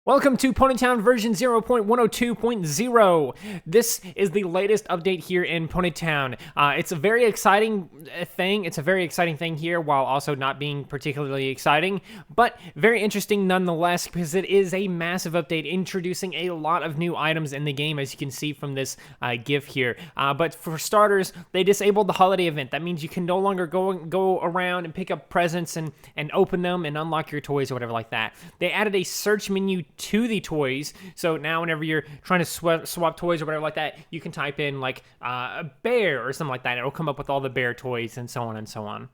Welcome to Ponytown version 0.102.0. This is the latest update here in Ponytown. It's a very exciting thing. It's a very exciting thing here while also not being particularly exciting, but very interesting nonetheless because it is a massive update introducing a lot of new items in the game, as you can see from this GIF here. But for starters, they disabled the holiday event. That means you can no longer go around and pick up presents and open them and unlock your toys or whatever like that. They added a search menu to the toys, so now whenever you're trying to swap toys or whatever like that, you can type in like a bear or something like that. It'll come up with all the bear toys and so on and so on.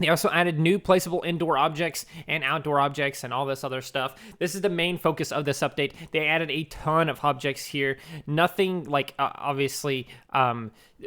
They also added new placeable indoor objects and outdoor objects and all this other stuff. This is the main focus of this update. They added a ton of objects here. Nothing like, obviously,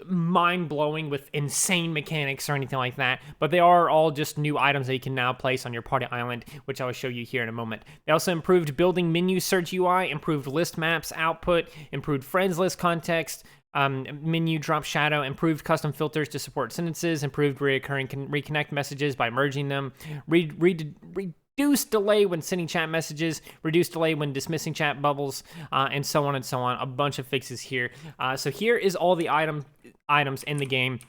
mind-blowing with insane mechanics or anything like that, but they are all just new items that you can now place on your party island, which I will show you here in a moment. They also improved building menu search UI, improved list maps output, improved friends list context, menu drop shadow, improved custom filters to support sentences, improved reoccurring reconnect messages by merging them, reduced delay when sending chat messages, reduced delay when dismissing chat bubbles, and so on and so on. A bunch of fixes here. So here is all the items in the game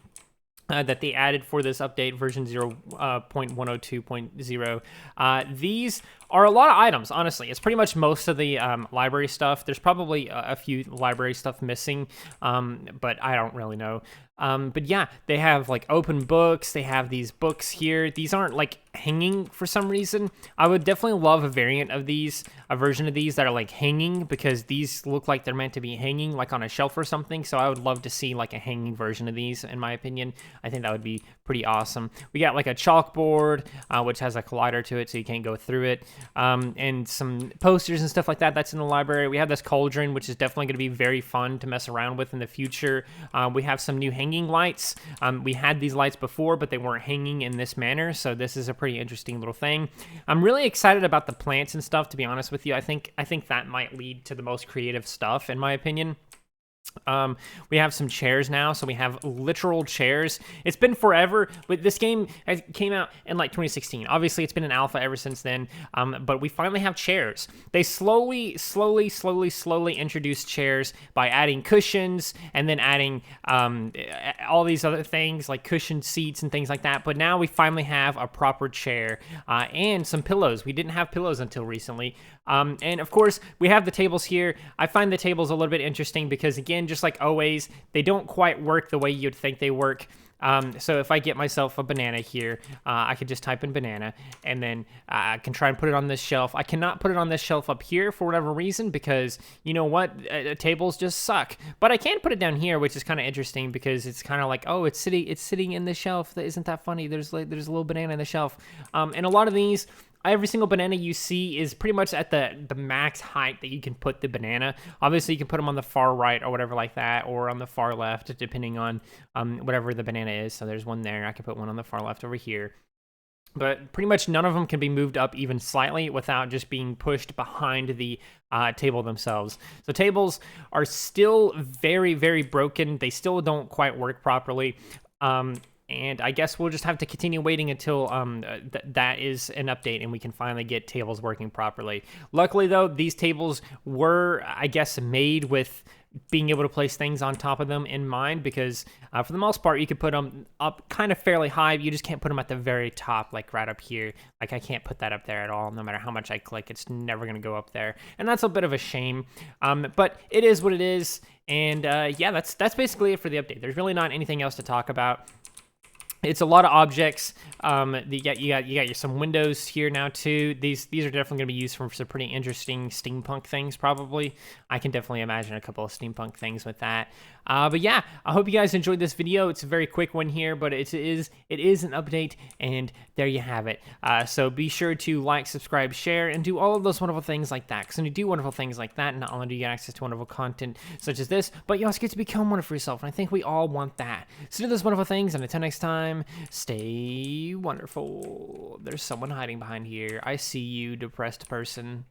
that they added for this update, version 0.102.0. These are a lot of items, honestly. It's pretty much most of the library stuff. There's probably a few library stuff missing, but I don't really know. But yeah, they have like open books. They have these books here. These aren't like hanging for some reason. I would definitely love a variant of these, a version of these that are like hanging, because these look like they're meant to be hanging like on a shelf or something. So I would love to see like a hanging version of these, in my opinion. I think that would be pretty awesome. We got like a chalkboard, which has a collider to it so you can't go through it, and some posters and stuff like that. That's in the library. We have this cauldron, which is definitely going to be very fun to mess around with in the future. We have some new hanging lights. We had these lights before, but they weren't hanging in this manner, so this is a pretty interesting little thing. I'm really excited about the plants and stuff, to be honest with you. I think that might lead to the most creative stuff, in my opinion. We have some chairs now, so we have literal chairs. It's been forever, but this game came out in like 2016. Obviously, it's been an alpha ever since then, but we finally have chairs. They slowly introduced chairs by adding cushions and then adding all these other things like cushioned seats and things like that, but now we finally have a proper chair and some pillows. We didn't have pillows until recently. And of course, we have the tables here. I find the tables a little bit interesting because, again, just like always, they don't quite work the way you'd think they work. So if I get myself a banana here, I could just type in banana, and then I can try and put it on this shelf. I cannot put it on this shelf up here for whatever reason, because you know what? Tables just suck. But I can put it down here, which is kind of interesting because it's kind of like, oh, it's sitting in the shelf. Isn't that funny? There's a little banana in the shelf. And a lot of these, every single banana you see is pretty much at the max height that you can put the banana. Obviously, you can put them on the far right or whatever like that, or on the far left, depending on whatever the banana is. So there's one there. I can put one on the far left over here. But pretty much none of them can be moved up even slightly without just being pushed behind the table themselves. So tables are still very, very broken. They still don't quite work properly. And I guess we'll just have to continue waiting until that is an update and we can finally get tables working properly. Luckily, though, these tables were, I guess, made with being able to place things on top of them in mind, because for the most part, you could put them up kind of fairly high. You just can't put them at the very top, like right up here. Like I can't put that up there at all. No matter how much I click, it's never going to go up there. And that's a bit of a shame. But it is what it is. And yeah, that's basically it for the update. There's really not anything else to talk about. It's a lot of objects. You got some windows here now too. These are definitely going to be used for some pretty interesting steampunk things. Probably, I can definitely imagine a couple of steampunk things with that. But yeah, I hope you guys enjoyed this video. It's a very quick one here, but it is an update, and there you have it. So be sure to like, subscribe, share, and do all of those wonderful things like that. Because when you do wonderful things like that, not only do you get access to wonderful content such as this, but you also get to become wonderful yourself. And I think we all want that. So do those wonderful things, and until next time, stay wonderful. There's someone hiding behind here. I see you, depressed person.